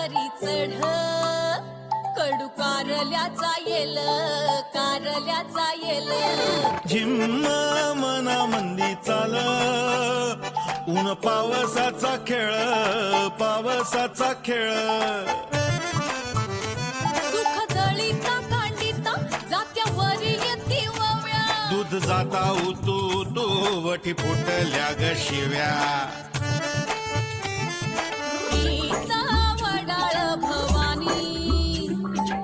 वरी चढ कडू कारल्याचा येल झिम्म मना मंदी चाल ऊन पावसाचा खेळ सुख दळीता कांडिता जात्यावरी येती वव्या दूध जाता उतू वठी फुटल्या ग शिव्या गीता वडाळ भवानी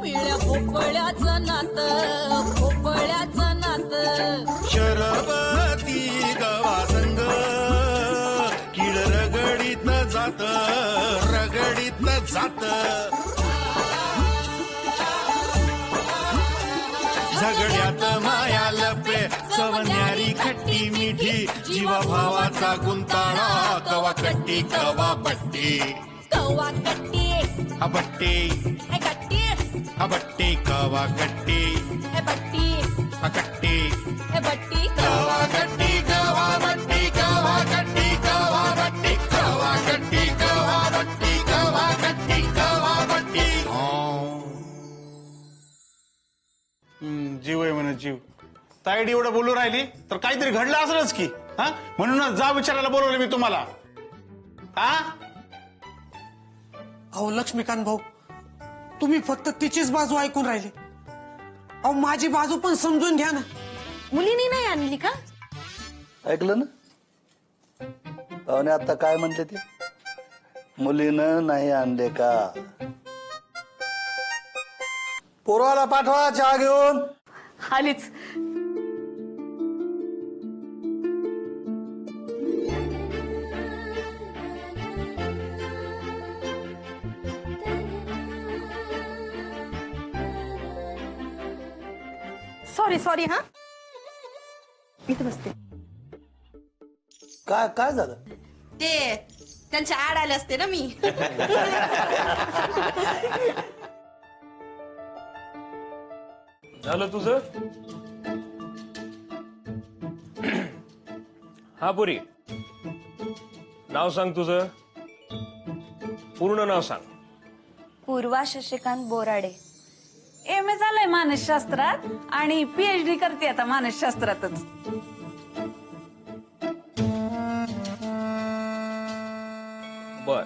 पिळ्या भोपळ्याचं नात शरबती गवा संग किड रगडीत जात झगड्यात माया लपे सवन्यारी खट्टी मिठी जीवा भावाचा गुंताळा कवा कट्टी कवा बट्टी अबट्टी अबट्टी कवा कट्टी बट्टी अकट्टी बट्टी कवा कट्टी कवा बट्टी कवा कट्टी कवा बट्टी कवा कट्टी कवा बट्टी कवा कट्टी कवा बट्टी जीव आहे म्हणे जीव. ताईडी एवढं बोलू राहिली तर काहीतरी घडलं असलंच की. हा म्हणूनच जा विचारायला बोलवलं मी तुम्हाला. हा अहो लक्ष्मीकांत भाऊ, तुम्ही फक्त तिचीच बाजू ऐकून राहिले. अहो माझी बाजू पण समजून घ्या ना. मुलीनी नाही आणली का? ऐकलं ना पाहुणे आता काय म्हणले ते, मुलीनं नाही आणले का? पोराला पाठवा चहा घेऊन. आलीच. सॉरी हा इथे बसते. काय झालं? ते त्यांच्या आड आले असते ना मी. झालं तुझं? हा पुरी, नाव सांग तुझं, पूर्ण नाव सांग. पूर्वा शशिकांत बोराडे. MA झालंय मानसशास्त्रात आणि PhD करते आता मानसशास्त्रातच. बर,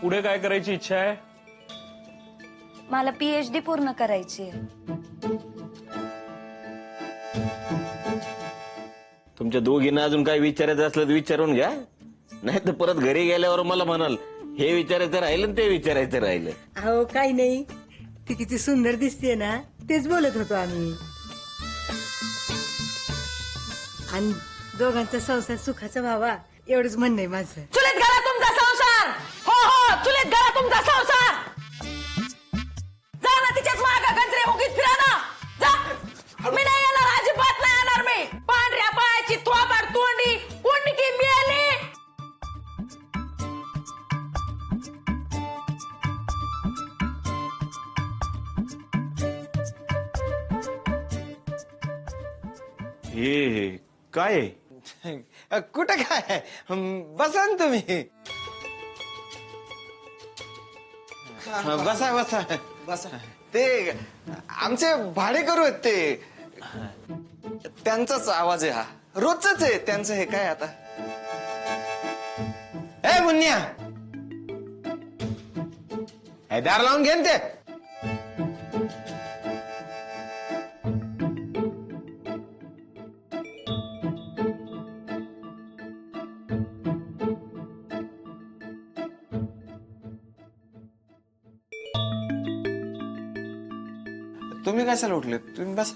पुढे काय करायची इच्छा आहे? मला PhD पूर्ण करायची आहे. तुमच्या दोघींना अजून काय विचारायचं असलं तर विचारून घ्या, नाही तर परत घरी गेल्यावर मला म्हणाल हे विचारायचं राहिलं ते विचारायचं राहिलं. अहो काही नाही, ती किती सुंदर दिसते ना तेच बोलत होतो आम्ही. आणि दोघांचा संसार सुखाचा व्हावा एवढंच म्हणणं आहे माझं. चुलीत घाला तुमचा संसार. हो चुलीत घाला तुमचा संसार. जा ना तिच्याच मागं गंजरे उगीच फिरा ना. जा. मी नाही येणार, अजिबात नाही येणार मी. पांढऱ्या पायाची थोबाड तोंडी कुंडकी मिळाली. हे काय कुठं काय, बसा ना तुम्ही. बसा बसा बसा. ते आमचे भाडेकरू आहेत, ते त्यांचाच आवाज आहे हा. रोजच आहे त्यांचं. हे काय आता, ए मुन्या, हे दार लावून घेन ते. तुम्ही कशाला उठले? तुम्ही बस.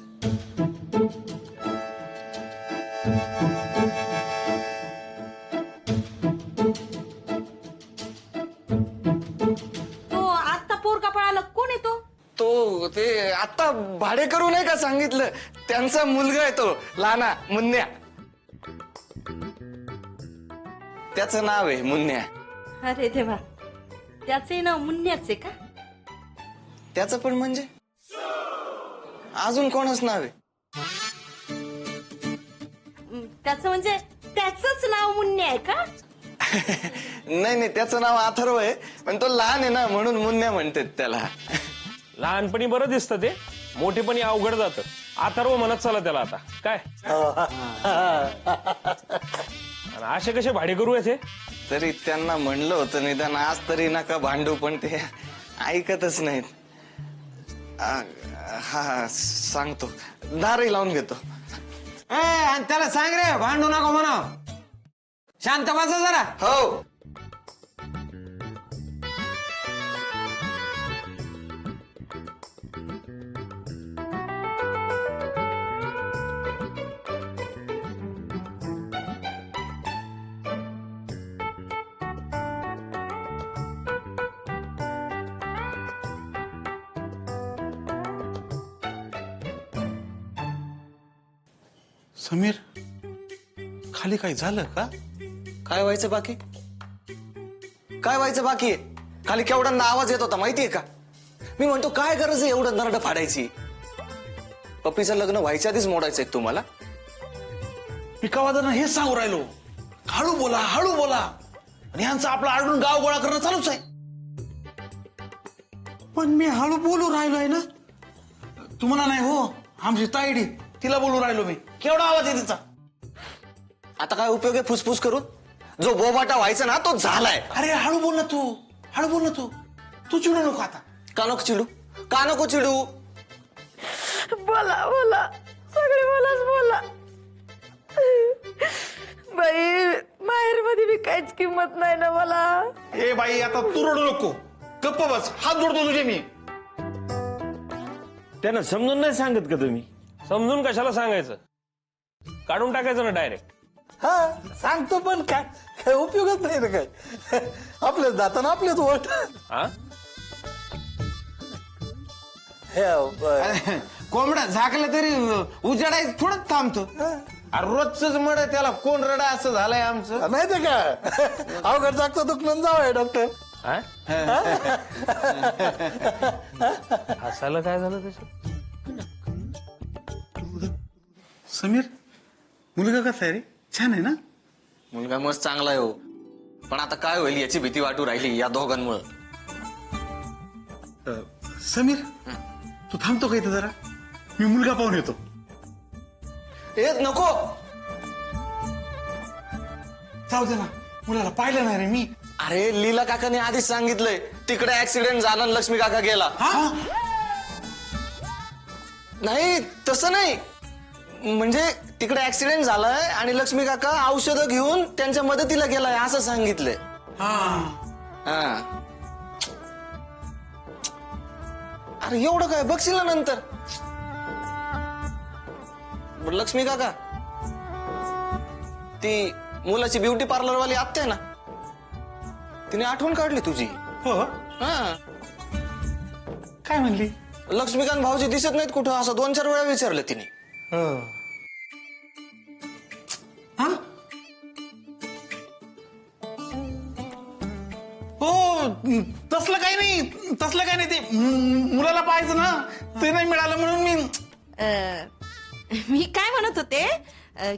तो आत्ता पोरका पळाला, कोण आहे तो? तो ते आता भाडेकरू नाही का सांगितलं, त्यांचा मुलगा आहे तो लहाना मुन्या. त्याचं नाव आहे मुन्या. अरे देवा, त्याचे नाव मुन्याच आहे का? त्याचं पण म्हणजे अजून कोणाच नाव आहे? त्याचं म्हणजे त्याचंच नाव मुन्या आहे का? नाही त्याचं नाव अथर्व आहे, पण तो लहान आहे ना म्हणून मुन्या म्हणतात त्याला. लहानपणी बरं दिसतं ते, मोठेपणी अवघड जातं. अथर्व म्हणत चला त्याला आता काय. आणि असे कसे भाडे करू याचे? तरी त्यांना म्हणलं होतं निदान आज तरी नका भांडू, पण ते ऐकतच नाहीत. हा सांगतो, दारही लावून घेतो. आणि त्याला सांग रे भांडू नको म्हणा, शांत बसा जरा. हो. समीर, खाली काही झालं का? काय व्हायचं बाकी? काय व्हायचं बाकी आहे? खाली केवढ्यांदा आवाज येत होता माहितीये का? मी म्हणतो काय गरज आहे एवढं नरड फाडायची? पप्पीचं लग्न व्हायच्या आधीच मोडायचंय तुम्हाला? मी कवादांना हेच सांगू राहिलो, हळू बोला हळू बोला, आणि यांचं आपलं आडून गाव गोळा करणं चालूच आहे. पण मी हळू बोलू राहिलोय ना. तुम्हाला नाही हो, आमची तायडी तिला बोलू राहिलो मी. केवढा आवाज आहे तिचा. आता काय उपयोग आहे फुसफुस करून? जो बोबाटा व्हायचा ना तो झालाय. अरे हळू बोल ना तू, हळू बोल ना तू. तू चिडू नको आता. का नको चिडू? का नको चिडू? बोला बोला, सगळे बोलाच बोला. बाई माहेर मध्ये बी काहीच किंमत नाही ना मला. ए बाई आता तू रडू नको, गप्प बस. हात जोडतो तुझे मी. त्यांना समजून नाही सांगत का तुम्ही? समजून कशाला सांगायचं, काढून टाकायचं ना डायरेक्ट. हा सांगतो पण काय काय उपयोगच नाही रे काय. आपलेच जाताना आपलेच वोट. हा कोंबडा झाकला तरी उजाडायचं थोडंच थांबतो. अरे रोजच मड त्याला कोण रडा असं झालंय आमचं. माहितीये का, अवघड जागतं दुखणं जावंय डॉक्टर. हसायला काय झालं त्याच्यात? समीर, मुलगा कसा आहे रे? छान आहे ना? मुलगा मस्त चांगला आहे हो, पण आता काय होईल याची भीती वाटू राहिली या दोघांमुळे. समीर, तू थांबतो का इथं जरा? मी मुलगा पाहून येतो. येत नको. जाऊ दे ना, मुलाला पाहिलं नाही रे मी. अरे लीला काकाने आधीच सांगितलंय तिकडे ऍक्सिडेंट झाला आणि लक्ष्मी काका गेला. नाही तसं नाही, म्हणजे तिकडे ऍक्सिडेंट झालाय आणि लक्ष्मी काका औषधं घेऊन त्यांच्या मदतीला गेलाय असं सांगितलंय. अरे एवढं काय बघशील ना नंतर. लक्ष्मी काका, ती मुलाची ब्युटी पार्लर वाली आत्या आहे ना, तिने आठवण काढली तुझी. हो. हा काय म्हणली? लक्ष्मीकांत भाऊजी दिसत नाहीत कुठं असं 2-4 वेळा विचारलं तिने. हो तसलं काही नाही, तसलं काही नाही. ते मुलाला पाहायचं ना, ते नाही मिळालं म्हणून मी काय म्हणत होते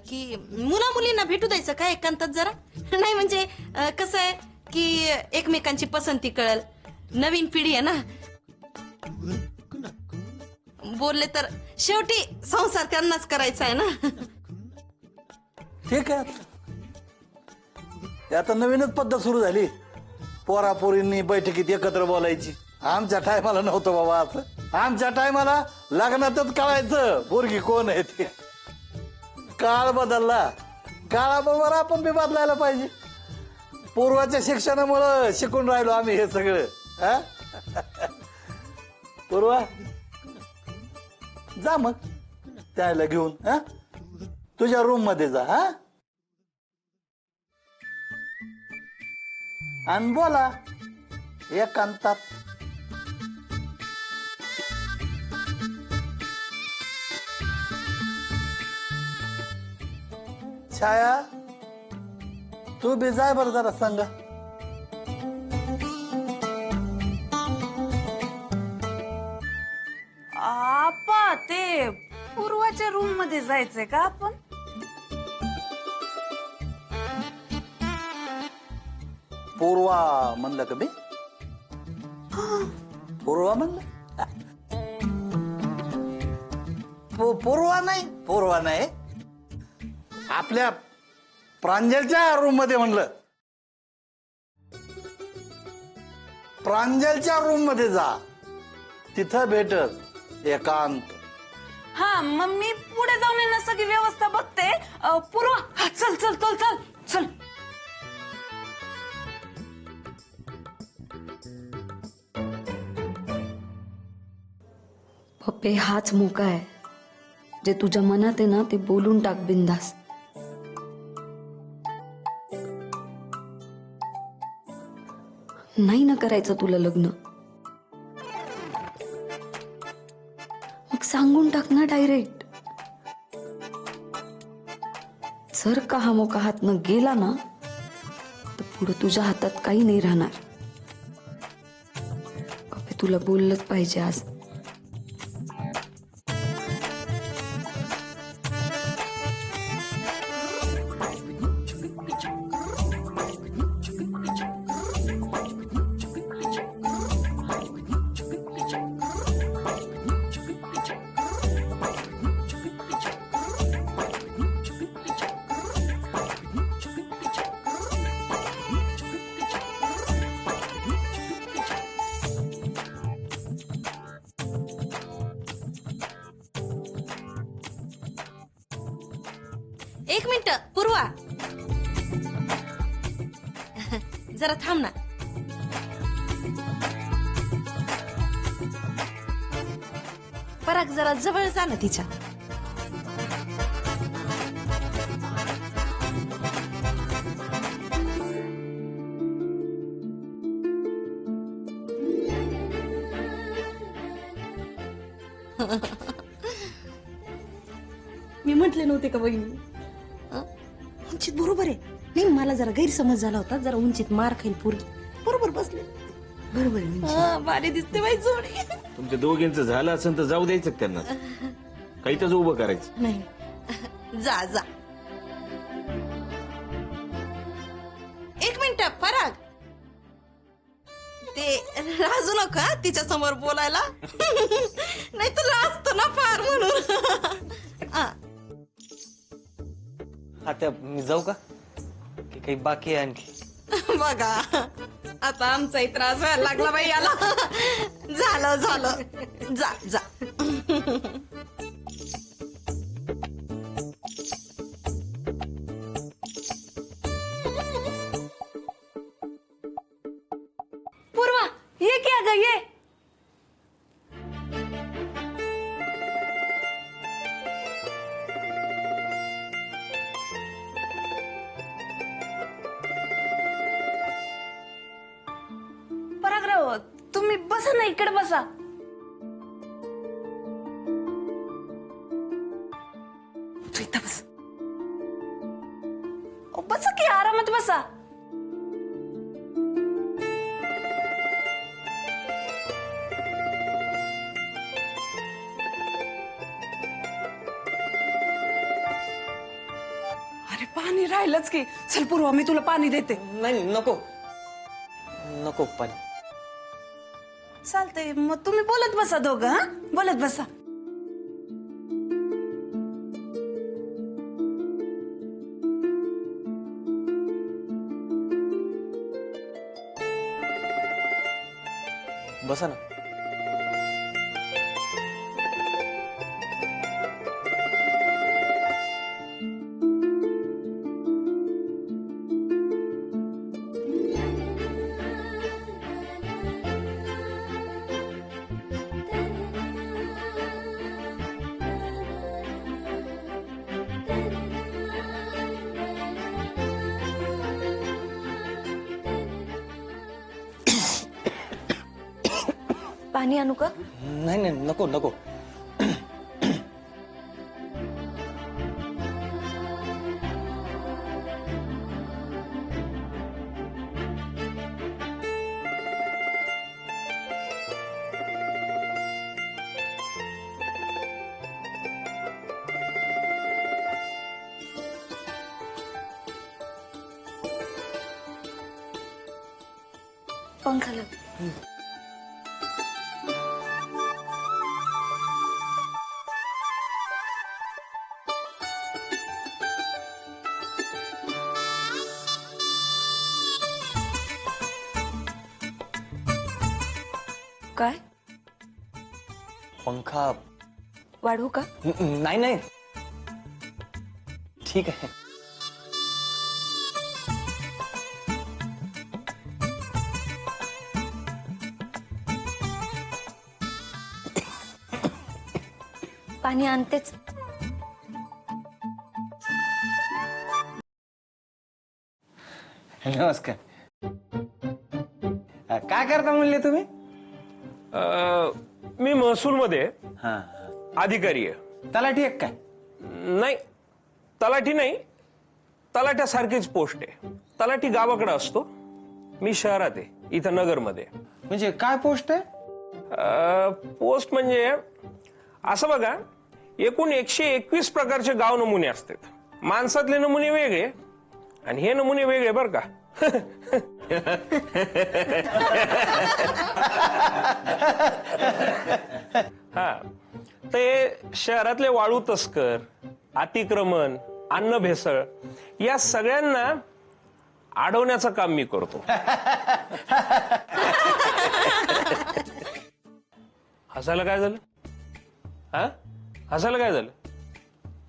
की मुला मुलींना भेटू द्यायचं काय एकांतात जरा. नाही म्हणजे कसं आहे की एकमेकांची पसंती कळल. नवीन पिढी आहे ना, बोलले तर शेवटी संसार त्यांनाच करायचा आहे ना. ठीक आहे, आता नवीनच पद्धत सुरू झाली. पोरापोरींनी बैठकीत एकत्र बोलायची. आमच्या टायमाला नव्हतं बाबा असं. आमच्या टायमाला लग्नातच कळायचं पोरगी कोण आहे ते. काळ बदलला, काळाबरोबर आपण बी बदलायला पाहिजे. पूर्वाच्या शिक्षणामुळं शिकून राहिलो आम्ही हे सगळं. पूर्वा जा मग त्याला घेऊन तुझ्या रूम मध्ये जा. आणि बोला एकांतात. छाया, तू बी जाय बरं जरा सांगा. आपा ते पूर्वाच्या रूम मध्ये जायचंय का आपण? पूर्वा म्हणलं का मी पूर्वा म्हणलं पूर्वा नाही आपल्या प्रांजलच्या रूम मध्ये म्हणलं प्रांजलच्या रूम मध्ये जा तिथं भेटत एकांत. हा मग मी पुढे जाऊन येणार सगळी व्यवस्था बघते. पूर्वा हा, चल चल चल चल चल. पप्पे हाच मोका आहे जे तुझ्या मनात आहे ना ते बोलून टाक बिंदास. नाही ना करायचं तुला लग्न मग सांगून टाक ना डायरेक्ट. जर का हा मोका हातनं गेला ना तर पुढे तुझ्या हातात काही नाही राहणार. पप्पे तुला बोललंच पाहिजे आज. एक मिनिट पूर्वा जरा थांब ना. पराग जरा जवळ जा ना तिच्या. मी म्हटले नव्हते का बहिणी उंचीत बरोबर आहे. नाही मला जरा गैरसमज झाला होता. जरा उंचीत मार खाईल पुरी. बरोबर बसले बरोबर आहे. भारी दिसते बाई जोडी. तुमच्या दोघींचं झालं असेल तर जाऊ द्यायचं का त्यांना काही तर उभं करायचं नाही. जा जा. एक मिनिट पराग ते राजू नका तिच्या समोर बोलायला. नाही तर लाजतो ना फार म्हणून. आता मी जाऊ का की काही बाकी आहे आणखी? बघा आता आमचाही त्रास व्हायला लागला बाई याला. झालं झालं. जा जा. पूर्वा ये क्या ग ये. परागराव तुम्ही बसा ना इकडे बसा. तू इथं बस. बसा की आरामात बसा. अरे पाणी राहिलंच की. चल पूर्वा मी तुला पाणी देते. नाही नको नको पाणी. चालतंय मग तुम्ही बोलत बसा दोघं. हा बोलत बसा. बसा ना. पाणी आणू का? नाही नाही नको नको. पंखा लाव. काय पंखा वाढवू का? नाही नाही ठीक आहे. पाणी आणतेच. नमस्कार. काय करता म्हणले तुम्ही? मी महसूलमध्ये हा अधिकारी आहे. तलाठी एक काय? नाही, तलाठी नाही, तलाट्यासारखीच पोस्ट आहे. तलाठी गावाकडे असतो, मी शहरात आहे, इथं नगरमध्ये. म्हणजे काय पोस्ट आहे? पोस्ट म्हणजे असं बघा, एकूण 121 प्रकारचे गाव नमुने असतात. माणसातले नमुने वेगळे आणि हे नमुने वेगळे बरं का. हा, ते शहरातले वाळू तस्कर, अतिक्रमण, अन्न भेसळ या सगळ्यांना अडवण्याचं काम मी करतो. हसायला काय झालं? हा, हसायला काय झालं?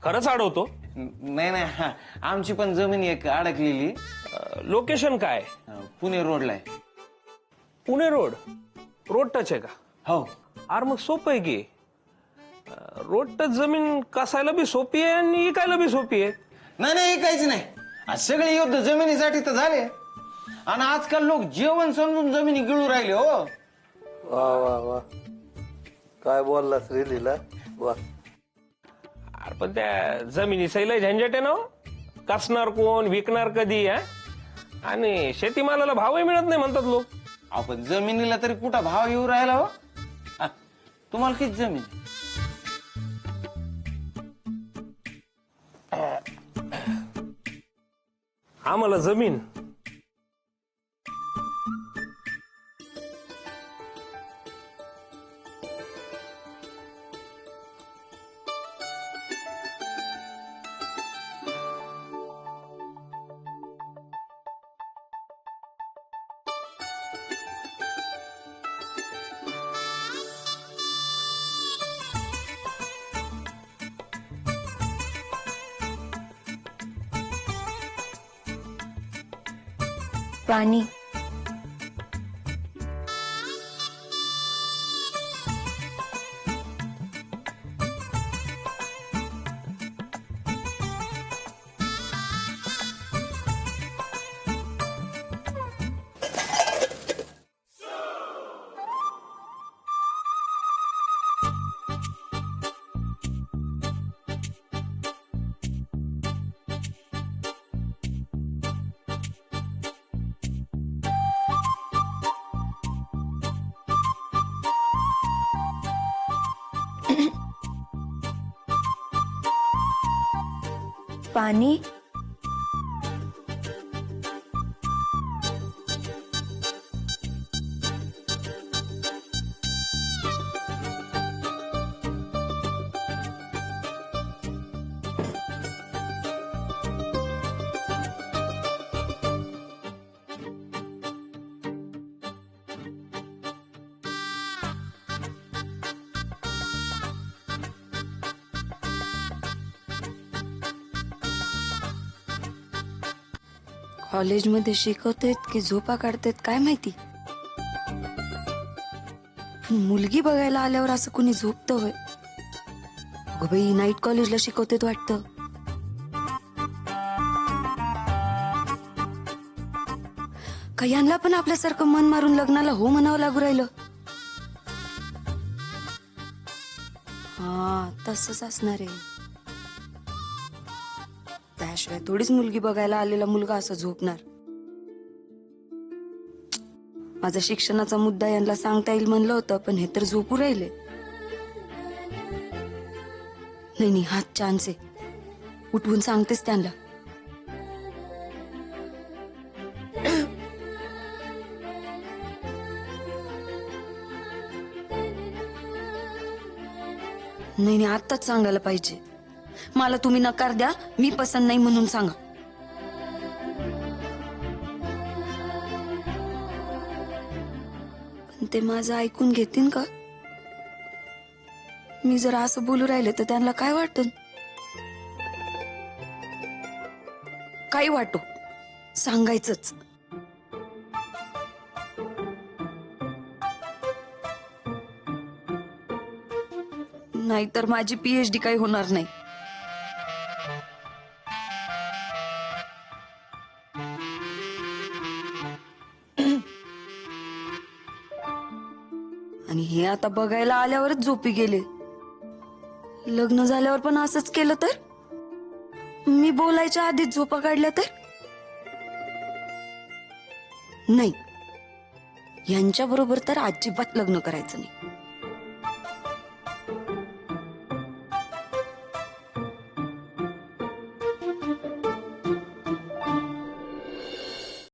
खरंच अडवतो. नाही नाही, आमची पण जमीन एक अडकलेली. लोकेशन काय? पुणे रोडला आहे. पुणे रोड? रोड टच आहे का? हो. अरे मग सोपं आहे की. रोड टच जमीन कसायला बी सोपी आहे आणि इकायला बी सोपी आहे. नाही नाही, काहीच नाही. आज सगळे युद्ध जमिनीसाठी तर झाले आणि आजकाल लोक जेवण समजून जमिनी गिळू राहिले. हो वा वा वा, काय बोलला श्रीलीला. वा, अरे पण त्या जमिनीचा लय झंझट आहे ना. कसणार कोण, विकणार कधी? आणि शेतीमालाला भावही मिळत नाही म्हणतात लोक. आपण जमिनीला तरी कुठं भाव येऊ राहिला? हो, तुम्हाला किती जमीन? आम्हाला जमीन पाणी. पाणी. कॉलेजमध्ये शिकवतेत की झोपा काढतेत काय माहिती. पण मुलगी बघायला आल्यावर असं कुणी झोपतं होय? अगं बाई, नाईट कॉलेजला शिकवतेत वाटतं. का यांना पण आपल्यासारखं मन मारून लग्नाला हो म्हणावं लागू राहिलं? हा, तसंच असणार आहे. त्याशिवाय थोडीच मुलगी बघायला आलेला मुलगा असं झोपणार. माझा शिक्षणाचा मुद्दा यांना सांगता येईल म्हणलं होतं, पण हे तर झोपू राहिले. नाही, हाच चान्स आहे. उठवून सांगतेस त्यांना. नाही नाही, आत्ताच सांगायला पाहिजे. मला तुम्ही नकार द्या, मी पसंत नाही म्हणून सांगा. पण ते माझं ऐकून घेतील का? मी जर असं बोलू राहिले तर त्यांना काय वाटत? काही वाटो, सांगायचंच. नाहीतर माझी PhD काही होणार नाही. आणि हे आता बघायला आल्यावरच झोपी गेले. लग्न झाल्यावर पण असंच केलं तर? मी बोलायच्या आधीच झोपा काढल्या तर? नाही, यांच्या बरोबर तर अजिबात लग्न करायचं नाही.